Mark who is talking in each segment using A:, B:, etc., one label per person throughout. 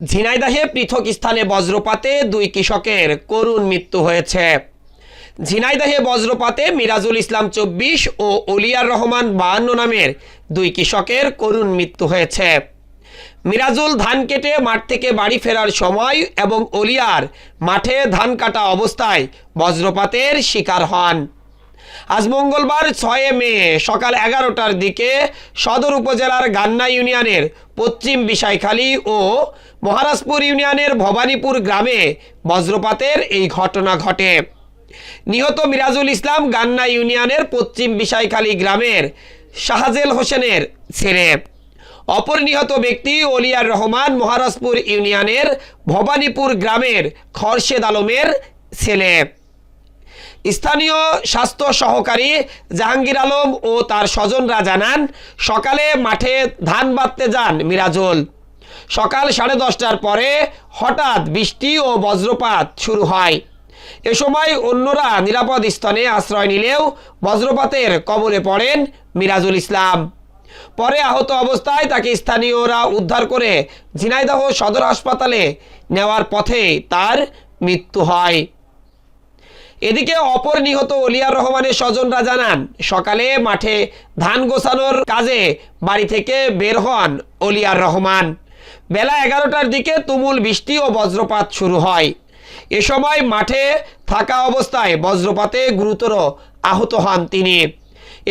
A: ঝিনাইদহে পৃথক স্থানে বজ্রপাতে দুই কৃষকের করুণ মৃত্যু হয়েছে। ঝিনাইদহে বজ্রপাতে মিরাজুল ইসলাম ২৪ ও অলিয়ার রহমান ৫২ নামের দুই কৃষকের করুণ মৃত্যু হয়েছে। মিরাজুল ধান কেটে মাঠ থেকে বাড়ি ফেরার সময় এবং অলিয়ার মাঠে ধান কাটা অবস্থায় বজ্রপাতের শিকার হন। আজ মঙ্গলবার ৬ মে সকাল ১১টার দিকে সদর উপজেলার গান্না ইউনিয়নের পশ্চিম বিষাইখালী ও মহারাজপুর ইউনিয়নের ভবানীপুর গ্রামে বজ্রপাতের এই ঘটনা ঘটে। নিহত মিরাজুল ইসলাম গান্না ইউনিয়নের পশ্চিম বিষাইখালী গ্রামের শাহজেল হোসেনের ছেলে। অপর নিহত ব্যক্তি অলিয়ার রহমান মহারাজপুর ইউনিয়নের ভবানীপুর গ্রামের খরশেদ আলমের ছেলে। স্থানীয় স্বাস্থ্য সহকারী জাহাঙ্গীর আলম ও তার স্বজনরা জানান, সকালে মাঠে ধান বাঁধতে যান মিরাজুল। সকাল 10:30টার পরে হঠাৎ বৃষ্টি ও বজ্রপাত শুরু হয়। এ সময় অন্যরা নিরাপদ স্থানে আশ্রয় নিলেও বজ্রপাতের কবলে পড়েন মিরাজুল ইসলাম। পরে আহত অবস্থায় তাকে স্থানীয়রা উদ্ধার করে ঝিনাইদহ সদর হাসপাতালে নেওয়ার পথে তার মৃত্যু হয়। এদিকে অপর নিহত অলিয়ার রহমানের স্বজনরা জানান, সকালে মাঠে ধান গোছানোর কাজে বাড়ি থেকে বের হন অলিয়ার রহমান। বেলা 11টার দিকে তুমুল বৃষ্টি ও বজ্রপাত শুরু হয়। এ সময় মাঠে থাকা অবস্থায় বজ্রপাতে গুরুতর আহত হন তিনি।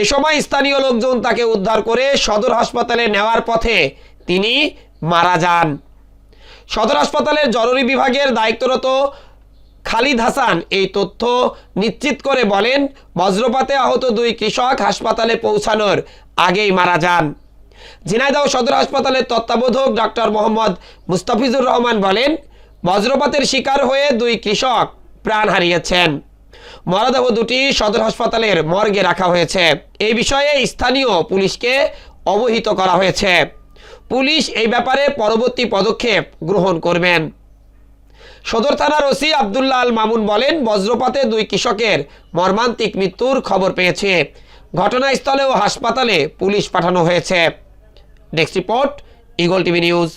A: এ সময় স্থানীয় লোকজন তাকে উদ্ধার করে সদর হাসপাতালে নেওয়ার পথে তিনি মারা যান। সদর হাসপাতালের জরুরি বিভাগের দায়িত্বরত খালিদ হাসান এই তথ্য নিশ্চিত করে বলেন, বজ্রপাতে আহত দুই কৃষক হাসপাতালে পৌঁছানোর আগেই মারা যান। ঝিনাইদহ সদর হাসপাতালের তত্ত্বাবধায়ক ডক্টর মোহাম্মদ মুস্তাফিজুর রহমান বলেন, বজ্রপাতের শিকার হয়ে দুই কৃষক প্রাণ হারিয়েছেন। মরদেহ দুটি সদর হাসপাতালের মর্গে রাখা হয়েছে। এই বিষয়ে স্থানীয় পুলিশকে অবহিত করা হয়েছে। পুলিশ এই ব্যাপারে পরবর্তী পদক্ষেপ গ্রহণ করবেন। সদর থানার ওসি আব্দুল্লাহ আল মামুন বলেন, বজ্রপাতে দুই কৃষকের মর্মান্তিক মৃত্যুর খবর পেয়েছে। ঘটনাস্থলে ও হাসপাতালে পুলিশ পাঠানো হয়েছে। Desk report, eagle TV news.